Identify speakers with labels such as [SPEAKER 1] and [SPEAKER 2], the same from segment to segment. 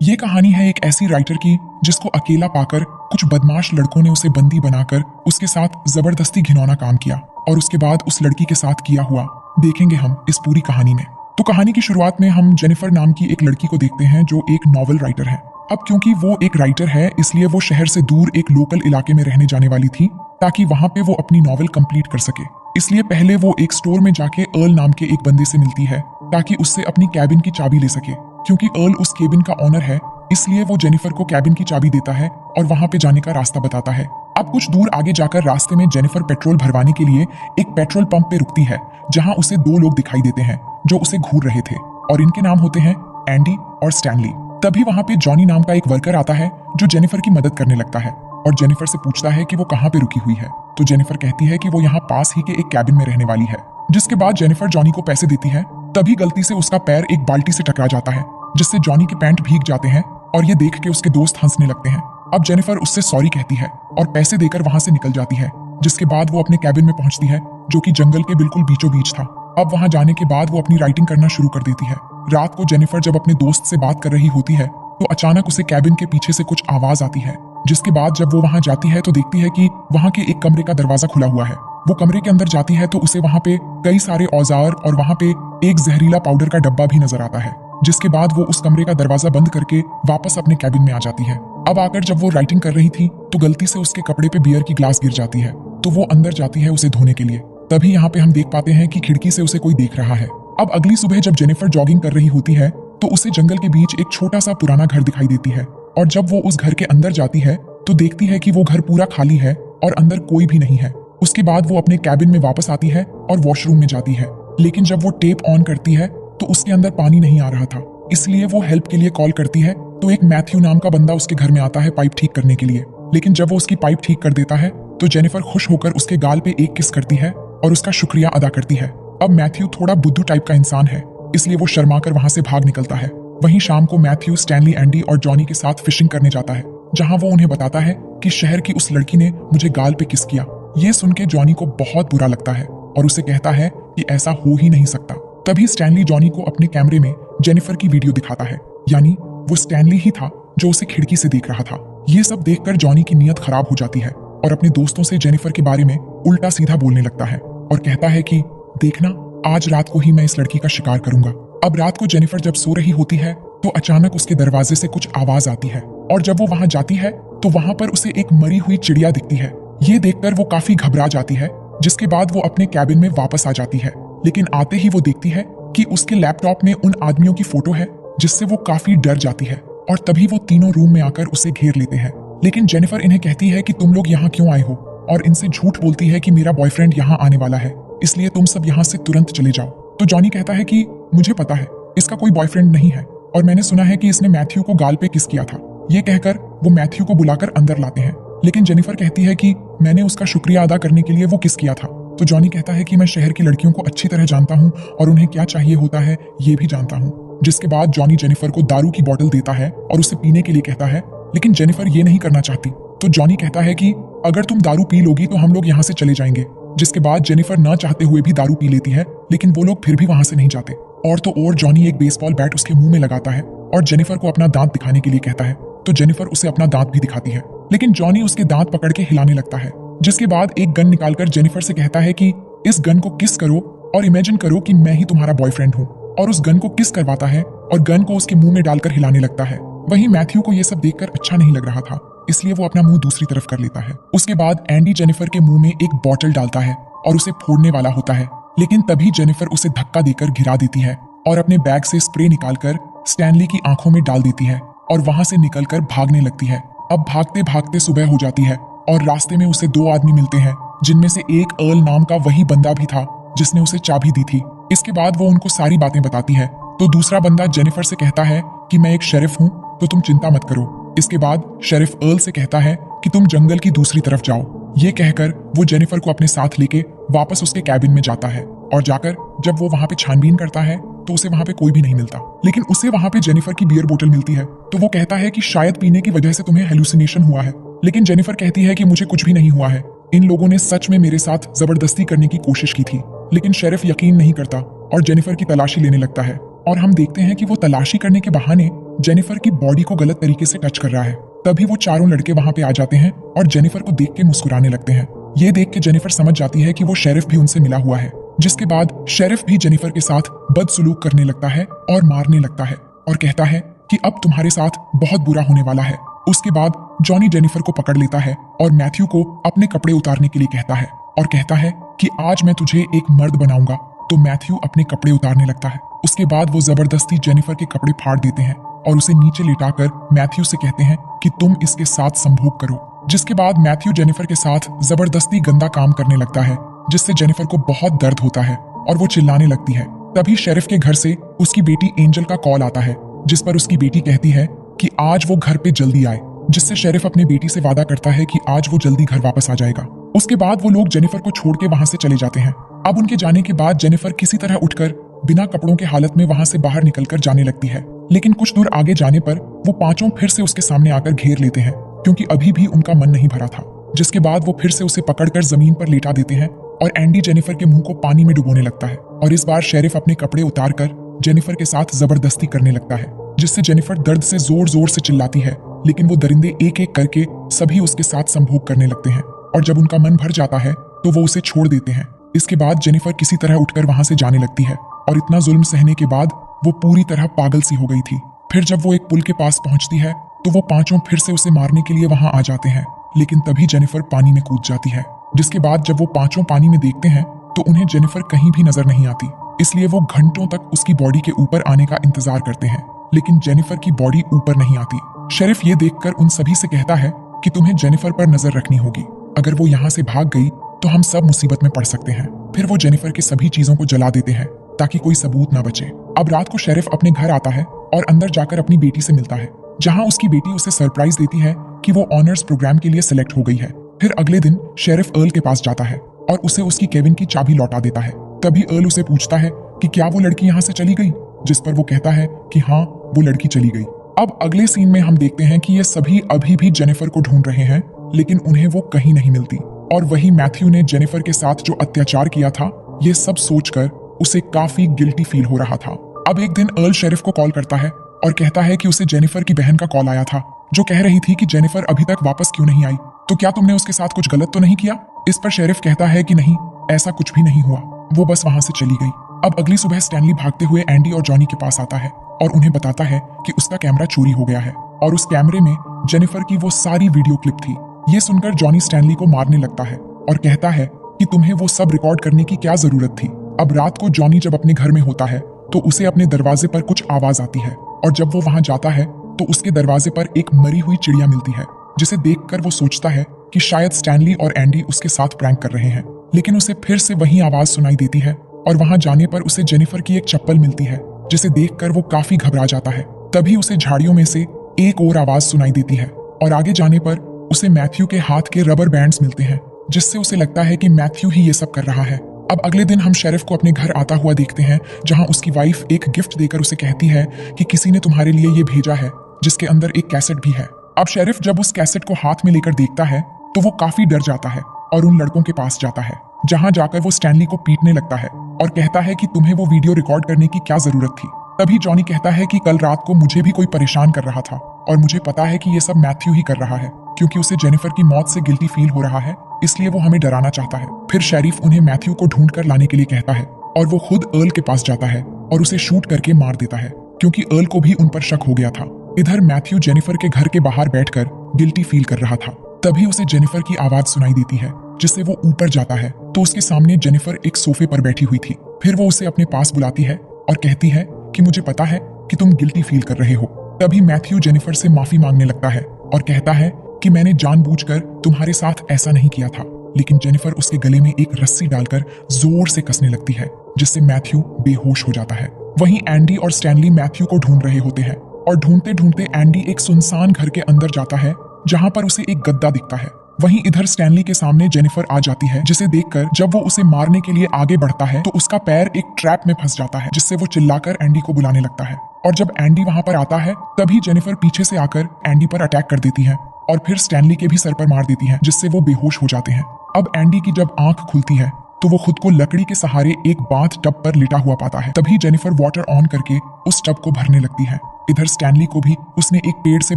[SPEAKER 1] ये कहानी है एक ऐसी राइटर की जिसको अकेला पाकर कुछ बदमाश लड़कों ने उसे बंदी बनाकर उसके साथ जबरदस्ती घिनौना काम किया और उसके बाद उस लड़की के साथ किया हुआ देखेंगे हम इस पूरी कहानी में। तो कहानी की शुरुआत में हम जेनिफर नाम की एक लड़की को देखते हैं जो एक नॉवल राइटर है। अब क्योंकि वो एक राइटर है इसलिए वो शहर से दूर एक लोकल इलाके में रहने जाने वाली थी ताकि वहां पे वो अपनी नॉवल कंप्लीट कर सके। इसलिए पहले वो एक स्टोर में जाके अर्ल नाम के एक बंदे से मिलती है ताकि उससे अपनी कैबिन की चाबी ले सके। क्योंकि अर्ल उस केबिन का ऑनर है इसलिए वो जेनिफर को कैबिन की चाबी देता है और वहां पे जाने का रास्ता बताता है। अब कुछ दूर आगे जाकर रास्ते में जेनिफर पेट्रोल भरवाने के लिए एक पेट्रोल पंप पे रुकती है जहां उसे दो लोग दिखाई देते हैं जो उसे घूर रहे थे और इनके नाम होते हैं एंडी और स्टैनली। तभी वहां पे जॉनी नाम का एक वर्कर आता है जो जेनिफर की मदद करने लगता है और जेनिफर से पूछता है कि वो कहाँ पे रुकी हुई है। तो जेनिफर कहती है कि वो यहाँ पास ही के एक कैबिन में रहने वाली है। जिसके बाद जेनिफर जॉनी को पैसे देती है तभी गलती से उसका पैर एक बाल्टी से टकरा जाता है जिससे जॉनी के पैंट भीग जाते हैं और ये देख के उसके दोस्त हंसने लगते हैं। अब जेनिफर उससे सॉरी कहती है और पैसे देकर वहां से निकल जाती है। जिसके बाद वो अपने कैबिन में पहुंचती है जो कि जंगल के बिल्कुल बीचों बीच था। अब वहां जाने के बाद वो अपनी राइटिंग करना शुरू कर देती है। रात को जेनिफर जब अपने दोस्त से बात कर रही होती है तो अचानक उसे कैबिन के पीछे से कुछ आवाज आती है। जिसके बाद जब वो वहां जाती है तो देखती है कि वहां के एक कमरे का दरवाजा खुला हुआ है। वो कमरे के अंदर जाती है तो उसे वहां पे कई सारे औजार और वहां पे एक जहरीला पाउडर का डब्बा भी नजर आता है। जिसके बाद वो उस कमरे का दरवाजा बंद करके वापस अपने कैबिन में आ जाती है। अब आकर जब वो राइटिंग कर रही थी तो गलती से उसके कपड़े पे बियर की ग्लास गिर जाती है तो वो अंदर जाती है उसे धोने के लिए। तभी यहाँ पे हम देख पाते हैं कि खिड़की से उसे कोई देख रहा है। अब अगली सुबह जब जेनिफर जॉगिंग कर रही होती है तो उसे जंगल के बीच एक छोटा सा पुराना घर दिखाई देती है और जब वो उस घर के अंदर जाती है तो देखती है कि वो घर पूरा खाली है और अंदर कोई भी नहीं है। उसके बाद वो अपने कैबिन में वापस आती है और वॉशरूम में जाती है। लेकिन जब वो टेप ऑन करती है तो उसके अंदर पानी नहीं आ रहा था इसलिए वो हेल्प के लिए कॉल करती है तो एक मैथ्यू नाम का बंदा उसके घर में आता है पाइप ठीक करने के लिए। लेकिन जब वो उसकी पाइप ठीक कर देता है तो जेनिफर खुश होकर उसके गाल पे एक किस करती है और उसका शुक्रिया अदा करती है। अब मैथ्यू थोड़ा बुद्धू टाइप का इंसान है इसलिए वो शर्मा कर वहां से भाग निकलता है। वहीं शाम को मैथ्यू स्टैनली, एंडी और जॉनी के साथ फिशिंग करने जाता है जहां वो उन्हें बताता है कि शहर की उस लड़की ने मुझे गाल पे किस किया। ये सुन के जॉनी को बहुत बुरा लगता है और उसे कहता है कि ऐसा हो ही नहीं सकता। तभी स्टैनली जॉनी को अपने कैमरे में जेनिफर की वीडियो दिखाता है, यानी वो स्टैनली ही था जो उसे खिड़की से देख रहा था। ये सब देखकर जॉनी की नीयत खराब हो जाती है और अपने दोस्तों से जेनिफर के बारे में उल्टा सीधा बोलने लगता है और कहता है कि देखना, आज रात को ही मैं इस लड़की का शिकार करूंगा। अब रात को जेनिफर जब सो रही होती है तो अचानक उसके दरवाजे से कुछ आवाज आती है और जब वो वहां जाती है तो वहां पर उसे एक मरी हुई चिड़िया दिखती है। ये देखकर वो काफी घबरा जाती है। जिसके बाद वो अपने कैबिन में वापस आ जाती है। लेकिन आते ही वो देखती है कि उसके लैपटॉप में उन आदमियों की फोटो है जिससे वो काफी डर जाती है और तभी वो तीनों रूम में आकर उसे घेर लेते हैं। लेकिन जेनिफर इन्हें कहती है कि तुम लोग यहाँ क्यों आए हो और इनसे झूठ बोलती है कि मेरा बॉयफ्रेंड यहाँ आने वाला है इसलिए तुम सब यहाँ से तुरंत चले जाओ। तो जॉनी कहता है कि मुझे पता है इसका कोई बॉयफ्रेंड नहीं है और मैंने सुना है कि इसने मैथ्यू को गाल पे किस किया था। ये कहकर वो मैथ्यू को बुलाकर अंदर लाते हैं। लेकिन जेनिफर कहती है कि मैंने उसका शुक्रिया अदा करने के लिए वो किस किया था। तो जॉनी कहता है कि मैं शहर की लड़कियों को अच्छी तरह जानता हूँ और उन्हें क्या चाहिए होता है ये भी जानता हूँ। जिसके बाद जॉनी जेनिफर को दारू की बोतल देता है और उसे पीने के लिए कहता है, लेकिन जेनिफर ये नहीं करना चाहती। तो जॉनी कहता है कि अगर तुम दारू पी लोगी तो हम लोग यहाँ से चले जाएंगे। जिसके बाद जेनिफर न चाहते हुए भी दारू पी लेती है लेकिन वो लोग फिर भी वहां से नहीं जाते। और तो और जॉनी एक बेसबॉल बैट उसके मुंह में लगाता है और जेनिफर को अपना दांत दिखाने के लिए कहता है। तो जेनिफर उसे अपना दांत भी दिखाती है लेकिन जॉनी उसके दांत पकड़ के हिलाने लगता है। जिसके बाद एक गन निकालकर जेनिफर से कहता है कि इस गन को किस करो और इमेजिन करो कि मैं ही तुम्हारा बॉयफ्रेंड हूँ। और उस गन को किस करवाता है और गन को उसके मुंह में डालकर हिलाने लगता है। वहीं मैथ्यू को यह सब देखकर अच्छा नहीं लग रहा था इसलिए वो अपना मुंह दूसरी तरफ कर लेता है। उसके बाद एंडी जेनिफर के मुंह में एक बॉटल डालता है और उसे फोड़ने वाला होता है। लेकिन तभी जेनिफर उसे धक्का देकर गिरा देती है और अपने बैग से स्प्रे निकालकर स्टैनली की आंखों में डाल देती है और वहां से निकलकर भागने लगती है। अब भागते भागते सुबह हो जाती है और रास्ते में उसे दो आदमी मिलते हैं जिनमें से एक अर्ल नाम का वही बंदा भी था जिसने उसे चाबी दी थी। इसके बाद वो उनको सारी बातें बताती है। तो दूसरा बंदा जेनिफर से कहता है कि मैं एक शेरिफ हूँ तो तुम चिंता मत करो। इसके बाद शेरिफ अर्ल से कहता है कि तुम जंगल की दूसरी तरफ जाओ। ये कहकर वो जेनिफर को अपने साथ लेके वापस उसके कैबिन में जाता है और जाकर जब वो वहां पे छानबीन करता है तो उसे वहां पे कोई भी नहीं मिलता। लेकिन उसे वहां पे जेनिफर की बियर बोतल मिलती है तो वो कहता है कि शायद पीने की वजह से तुम्हें हेलुसिनेशन हुआ है। लेकिन जेनिफर कहती है कि मुझे कुछ भी नहीं हुआ है, इन लोगों ने सच में मेरे साथ जबरदस्ती करने की कोशिश की थी। लेकिन शेरिफ यकीन नहीं करता और जेनिफर की तलाशी लेने लगता है और हम देखते हैं कि वो तलाशी करने के बहाने जेनिफर की बॉडी को गलत तरीके से टच कर रहा है। तभी वो चारों लड़के वहां पे आ जाते हैं और जेनिफर को देख के मुस्कुराने लगते हैं। ये देख के जेनिफर समझ जाती है कि वो शेरिफ भी उनसे मिला हुआ है, जिसके बाद शेरिफ भी जेनिफर के साथ बदसलूक करने लगता है और मारने लगता है और कहता है कि अब तुम्हारे साथ बहुत बुरा होने वाला है। उसके बाद जॉनी जेनिफर को पकड़ लेता है और मैथ्यू को अपने कपड़े उतारने के लिए कहता है और कहता है कि आज मैं तुझे एक मर्द बनाऊंगा। तो मैथ्यू अपने कपड़े उतारने लगता है। उसके बाद वो जबरदस्ती जेनिफर के कपड़े फाड़ देते हैं और उसे नीचे लिटाकर मैथ्यू से कहते हैं कि तुम इसके साथ संभोग करो। जिसके बाद मैथ्यू जेनिफर के साथ जबरदस्ती गंदा काम करने लगता है, जिससे जेनिफर को बहुत दर्द होता है और वो चिल्लाने लगती है। तभी शेरिफ के घर से उसकी बेटी एंजल का कॉल आता है, जिस पर उसकी बेटी कहती है कि आज वो घर पे जल्दी आए, जिससे शेरिफ अपनी बेटी से वादा करता है कि आज वो जल्दी घर वापस आ जाएगा। उसके बाद वो लोग जेनिफर को छोड़ के वहां से चले जाते हैं। अब उनके जाने के बाद जेनिफर किसी तरह उठकर बिना कपड़ों के हालत में वहां से बाहर निकलकर जाने लगती है, लेकिन कुछ दूर आगे जाने पर वो पांचों फिर से उसके सामने आकर घेर लेते हैं, क्योंकि अभी भी उनका मन नहीं भरा था। जिसके बाद वो फिर से उसे पकड़कर जमीन पर लेटा देते हैं और एंडी जेनिफर के मुंह को पानी में डुबोने लगता है और इस बार शेरिफ अपने कपड़े उतारकर जेनिफर के साथ जबरदस्ती करने लगता है, जिससे जेनिफर दर्द से जोर जोर से चिल्लाती है। लेकिन वो दरिंदे एक एक करके सभी उसके साथ संभोग करने लगते हैं और जब उनका मन भर जाता है तो वो उसे छोड़ देते हैं। इसके बाद जेनिफर किसी तरह उठकर वहां से जाने लगती है और इतना जुल्म सहने के बाद वो पूरी तरह पागल सी हो गई थी। फिर जब वो एक पुल के पास पहुंचती है तो वो पांचों फिर से उसे मारने के लिए वहां आ जाते हैं, लेकिन तभी जेनिफर पानी में कूद जाती है। जिसके बाद जब वो पांचों पानी में देखते हैं तो उन्हें जेनिफर कहीं भी नजर नहीं आती, इसलिए वो घंटों तक उसकी बॉडी के ऊपर आने का इंतजार करते हैं, लेकिन जेनिफर की बॉडी ऊपर नहीं आती। शेरिफ ये देखकर उन सभी से कहता है कि तुम्हें जेनिफर पर नजर रखनी होगी, अगर वो यहाँ से भाग गई तो हम सब मुसीबत में पड़ सकते हैं। फिर वो जेनिफर की सभी चीजों को जला देते हैं ताकि कोई सबूत ना बचे। अब रात को शेरिफ अपने घर आता है और अंदर जाकर अपनी बेटी से मिलता है, जहां उसकी बेटी उसे सरप्राइज देती है कि वो ऑनर्स प्रोग्राम के लिए सिलेक्ट हो गई है। फिर अगले दिन शेरिफ अर्ल के पास जाता है और उसे उसकी केविन की चाबी लौटा देता है। तभी अर्ल उसे पूछता है कि क्या वो लड़की यहाँ से चली गई, जिस पर वो कहता है कि हाँ, वो लड़की चली गई। अब अगले सीन में हम देखते हैं कि ये सभी अभी भी जेनिफर को ढूंढ रहे हैं, लेकिन उन्हें वो कहीं नहीं मिलती और वही मैथ्यू ने जेनिफर के साथ जो अत्याचार किया था, ये सब सोचकर उसे काफी गिल्टी फील हो रहा था। अब एक दिन अर्ल शेरिफ को कॉल करता है और कहता है कि उसे जेनिफर की बहन का कॉल आया था, जो कह रही थी कि जेनिफर अभी तक वापस क्यों नहीं आई, तो क्या तुमने उसके साथ कुछ गलत तो नहीं किया। इस पर शेरिफ कहता है कि नहीं, ऐसा कुछ भी नहीं हुआ, वो बस वहां से चली गई। अब अगली सुबह स्टैनली भागते हुए एंडी और जॉनी के पास आता है और उन्हें बताता है कि उसका कैमरा चोरी हो गया है और उस कैमरे में जेनिफर की वो सारी वीडियो क्लिप थी। ये सुनकर जॉनी स्टैनली को मारने लगता है और कहता है कि तुम्हें वो सब रिकॉर्ड करने की क्या जरूरत थी। अब रात को जॉनी जब अपने घर में होता है तो उसे अपने दरवाजे पर कुछ आवाज आती है और जब वो वहां जाता है तो उसके दरवाजे पर एक मरी हुई चिड़िया मिलती है, जिसे देखकर वो सोचता है कि शायद स्टैनली और एंडी उसके साथ प्रैंक कर रहे हैं। लेकिन उसे फिर से वही आवाज सुनाई देती है और वहां जाने पर उसे जेनिफर की एक चप्पल मिलती है, जिसे देखकर वो काफी घबरा जाता है। तभी उसे झाड़ियों में से एक और आवाज सुनाई देती है और आगे जाने पर उसे मैथ्यू के हाथ के रबर बैंड्स मिलते हैं, जिससे उसे लगता है कि मैथ्यू ही ये सब कर रहा है। अब अगले दिन हम शेरिफ को अपने घर आता हुआ देखते हैं, जहां उसकी वाइफ एक गिफ्ट देकर उसे कहती है कि किसी ने तुम्हारे लिए ये भेजा है, जिसके अंदर एक कैसेट भी है। अब शेरिफ जब उस कैसेट को हाथ में लेकर देखता है तो वो काफी डर जाता है और उन लड़कों के पास जाता है, जहां जाकर वो स्टैनली को पीटने लगता है और कहता है कि तुम्हें वो वीडियो रिकॉर्ड करने की क्या जरूरत थी। तभी जॉनी कहता है कि कल रात को मुझे भी कोई परेशान कर रहा था और मुझे पता है कि ये सब मैथ्यू ही कर रहा है, क्योंकि उसे जेनिफर की मौत से गिल्टी फील हो रहा है, इसलिए वो हमें डराना चाहता है। फिर शेरिफ उन्हें मैथ्यू को ढूंढ कर लाने के लिए कहता है और वो खुद अर्ल के पास जाता है और उसे शूट करके मार देता है, क्योंकि अर्ल को भी उन पर शक हो गया था। इधर मैथ्यू जेनिफर के घर के बाहर बैठकर गिल्टी फील कर रहा था। तभी उसे जेनिफर की आवाज सुनाई देती है, जिससे वो ऊपर जाता है तो उसके सामने जेनिफर एक सोफे पर बैठी हुई थी। फिर वो उसे अपने पास बुलाती है और कहती है कि मुझे पता है कि तुम गिल्टी फील कर रहे हो। तभी मैथ्यू जेनिफर से माफी मांगने लगता है और कहता है कि मैंने जानबूझकर तुम्हारे साथ ऐसा नहीं किया था, लेकिन जेनिफर उसके गले में एक रस्सी डालकर जोर से कसने लगती है, जिससे मैथ्यू बेहोश हो जाता है। वहीं एंडी और स्टैनली मैथ्यू को ढूंढ रहे होते हैं और ढूंढते ढूंढते एंडी एक सुनसान घर के अंदर जाता है, जहां पर उसे एक गद्दा दिखता है। वहीं इधर स्टैनली के सामने जेनिफर आ जाती है, जिसे देखकर जब वो उसे मारने के लिए आगे बढ़ता है तो उसका पैर एक ट्रैप में फंस जाता है, जिससे वो चिल्लाकर एंडी को बुलाने लगता है। और जब एंडी वहां पर आता है तभी जेनिफर पीछे से आकर एंडी पर अटैक कर देती है और फिर स्टैनली के भी सर पर मार देती है, जिससे वो बेहोश हो जाते हैं। अब एंडी की जब आंख खुलती है तो वो खुद को लकड़ी के सहारे एक बाथ टब पर लिटा हुआ पाता है। तभी जेनिफर वाटर ऑन करके उस टब को भरने लगती है। इधर स्टैनली को भी उसने एक पेड़ से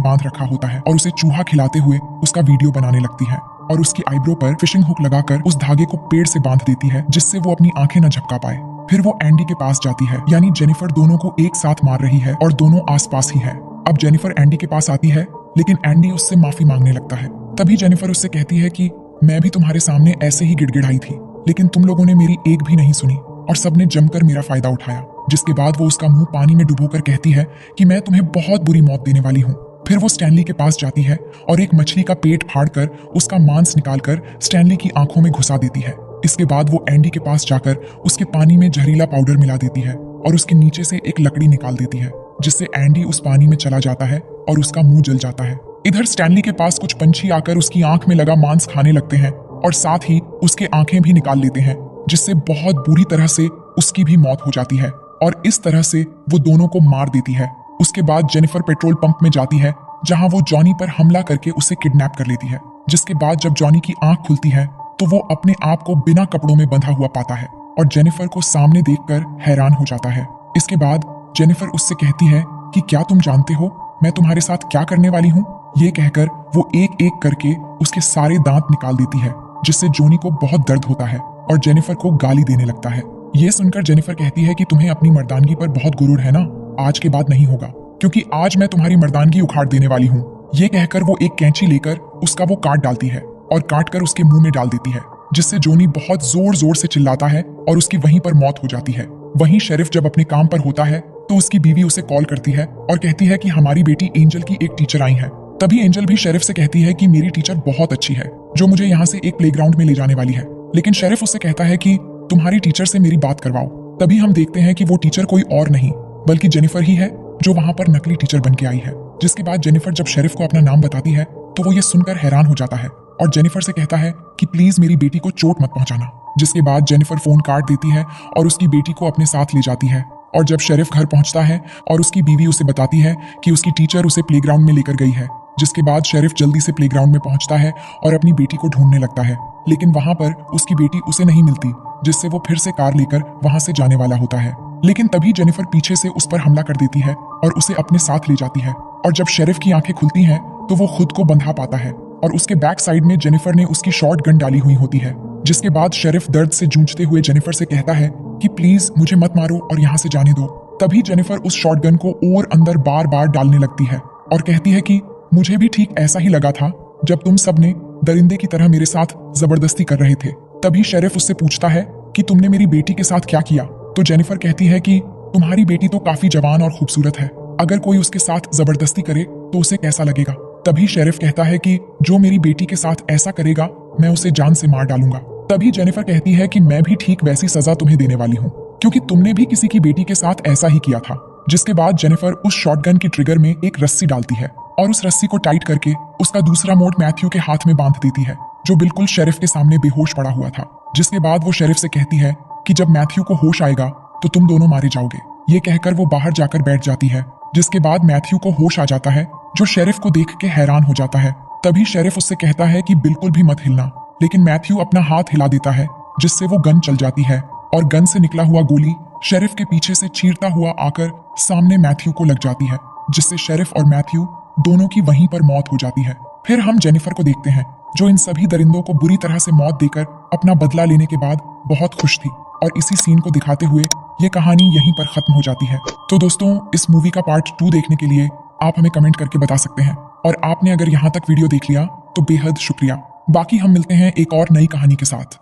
[SPEAKER 1] बांध रखा होता है और उसे चूहा खिलाते हुए उसका वीडियो बनाने लगती है और उसकी आईब्रो पर फिशिंग हुक लगाकर उस धागे को पेड़ से बांध देती है जिससे वो अपनी आंखें न झपका पाए। फिर वो एंडी के पास जाती है, यानी जेनिफर दोनों को एक साथ मार रही है और दोनों आसपास ही है। अब जेनिफर एंडी के पास आती है, लेकिन एंडी उससे माफी मांगने लगता है। तभी जेनिफर उससे कहती है कि मैं भी तुम्हारे सामने ऐसे ही गिड़गिड़ाई थी, लेकिन तुम लोगों ने मेरी एक भी नहीं सुनी और सबने जमकर मेरा फायदा उठाया। जिसके बाद वो उसका मुंह पानी में डुबोकर कहती है कि मैं तुम्हें बहुत बुरी मौत देने वाली हूँ। फिर वो स्टैनली के पास जाती है और एक मछली का पेट फाड़कर उसका मांस निकालकर स्टैनली की आंखों में घुसा देती है। इसके बाद वो एंडी के पास जाकर उसके पानी में जहरीला पाउडर मिला देती है और उसके नीचे से एक लकड़ी निकाल देती है, जिससे एंडी उस पानी में चला जाता है और उसका मुंह जल जाता है। इधर स्टैनली के पास कुछ पंछी आकर उसकी आंख में लगा मांस खाने लगते हैं और साथ ही उसके आंखें भी निकाल लेते हैं, जिससे बहुत बुरी तरह से उसकी भी मौत हो जाती है और इस तरह से वो दोनों को मार देती है। उसके बाद जेनिफर पेट्रोल पंप में जाती है, जहां वो जॉनी पर हमला करके उसे किडनैप कर लेती है। जिसके बाद जब जॉनी की आंख खुलती है तो वो अपने आप को बिना कपड़ों में बंधा हुआ पाता है और जेनिफर को सामने देखकर हैरान हो जाता है। इसके बाद जेनिफर उससे कहती है कि क्या तुम जानते हो मैं तुम्हारे साथ क्या करने वाली हूँ। ये कहकर वो एक एक करके उसके सारे दांत निकाल देती है, जिससे जॉनी को बहुत दर्द होता है और जेनिफर को गाली देने लगता है। ये सुनकर जेनिफर कहती है कि तुम्हें अपनी मर्दानगी पर बहुत गुरूर है ना, आज के बाद नहीं होगा, क्योंकि आज मैं तुम्हारी मर्दानगी उखाड़ देने वाली हूँ। ये कहकर वो एक कैंची लेकर उसका वो काट डालती है और काट कर उसके मुंह में डाल देती है, जिससे जॉनी बहुत जोर जोर से चिल्लाता है और उसकी वहीं पर मौत हो जाती है। वहीं शेरिफ जब अपने काम पर होता है तो उसकी बीवी उसे कॉल करती है और कहती है कि हमारी बेटी एंजल की एक टीचर आई है। तभी एंजल भी शेरिफ से कहती है कि मेरी टीचर बहुत अच्छी है, जो मुझे यहाँ से एक प्लेग्राउंड में ले जाने वाली है। लेकिन शेरिफ उससे कहता है कि तुम्हारी टीचर से मेरी बात करवाओ। तभी हम देखते हैं कि वो टीचर कोई और नहीं बल्कि जेनिफर ही है, जो वहां पर नकली टीचर बन के आई है। जिसके बाद जेनिफर जब शेरिफ को अपना नाम बताती है तो वो ये सुनकर हैरान हो जाता है और जेनिफर से कहता है कि प्लीज मेरी बेटी को चोट मत पहुंचाना। जिसके बाद जेनिफर फोन काट देती है और उसकी बेटी को अपने साथ ले जाती है। और जब शेरिफ घर पहुंचता है और उसकी बीवी उसे बताती है कि उसकी टीचर उसे प्लेग्राउंड में लेकर गई है। जिसके बाद शेरिफ जल्दी से प्लेग्राउंड में पहुंचता है और अपनी बेटी को ढूंढने लगता है, लेकिन वहां पर उसकी बेटी उसे नहीं मिलती, जिससे वो फिर से कार लेकर वहां से जाने वाला होता है। लेकिन तभी जेनिफर पीछे से उस पर हमला कर देती है और उसे अपने साथ ले जाती है। और जब शेरिफ की आंखें खुलती हैं तो वो खुद को बंधा पाता है और उसके बैक साइड में जेनिफर ने उसकी शॉर्ट गन डाली हुई होती है। जिसके बाद शेरिफ दर्द से जूझते हुए जेनिफर से कहता है कि प्लीज मुझे मत मारो और यहाँ से जाने दो। तभी जेनिफर उस शॉर्ट गन को और अंदर बार बार डालने लगती है और कहती है कि मुझे भी ठीक ऐसा ही लगा था जब तुम सबने दरिंदे की तरह मेरे साथ जबरदस्ती कर रहे थे। तभी शेरिफ उससे पूछता है कि तुमने मेरी बेटी के साथ क्या किया। तो जेनिफर कहती है कि तुम्हारी बेटी तो काफी जवान और खूबसूरत है, अगर कोई उसके साथ जबरदस्ती करे तो उसे कैसा लगेगा। तभी शेरिफ कहता है कि जो मेरी बेटी के साथ ऐसा करेगा मैं उसे जान से मार डालूंगा। तभी जेनिफर कहती है कि मैं भी ठीक वैसी सजा तुम्हें देने वाली हूँ, क्योंकि तुमने भी किसी की बेटी के साथ ऐसा ही किया था। जिसके बाद जेनिफर उस शॉटगन की ट्रिगर में एक रस्सी डालती है और उस रस्सी को टाइट करके उसका दूसरा मोड़ मैथ्यू के हाथ में बांध देती है, जो बिल्कुल शेरिफ के सामने बेहोश पड़ा हुआ था। जिसके बाद वो शेरिफ से कहती है कि जब मैथ्यू को होश आएगा तो तुम दोनों मारे जाओगे। ये कहकर वो बाहर जाकर बैठ जाती है। जिसके बाद मैथ्यू को होश आ जाता है, जो शेरिफ को देख के हैरान हो जाता है। तभी शेरिफ उससे कहता है कि बिल्कुल भी मत हिलना, लेकिन मैथ्यू अपना हाथ हिला देता है, जिससे वो गन चल जाती है और गन से निकला हुआ गोली शेरिफ के पीछे से चीरता हुआ आकर सामने मैथ्यू को लग जाती है, जिससे शेरिफ और मैथ्यू दोनों की वहीं पर मौत हो जाती है। फिर हम जेनिफर को देखते हैं, जो इन सभी दरिंदों को बुरी तरह से मौत देकर अपना बदला लेने के बाद बहुत खुश थी। और इसी सीन को दिखाते हुए ये कहानी यहीं पर खत्म हो जाती है। तो दोस्तों, इस मूवी का पार्ट 2 देखने के लिए आप हमें कमेंट करके बता सकते हैं, और आपने अगर यहाँ तक वीडियो देख लिया तो बेहद शुक्रिया। बाकी हम मिलते हैं एक और नई कहानी के साथ।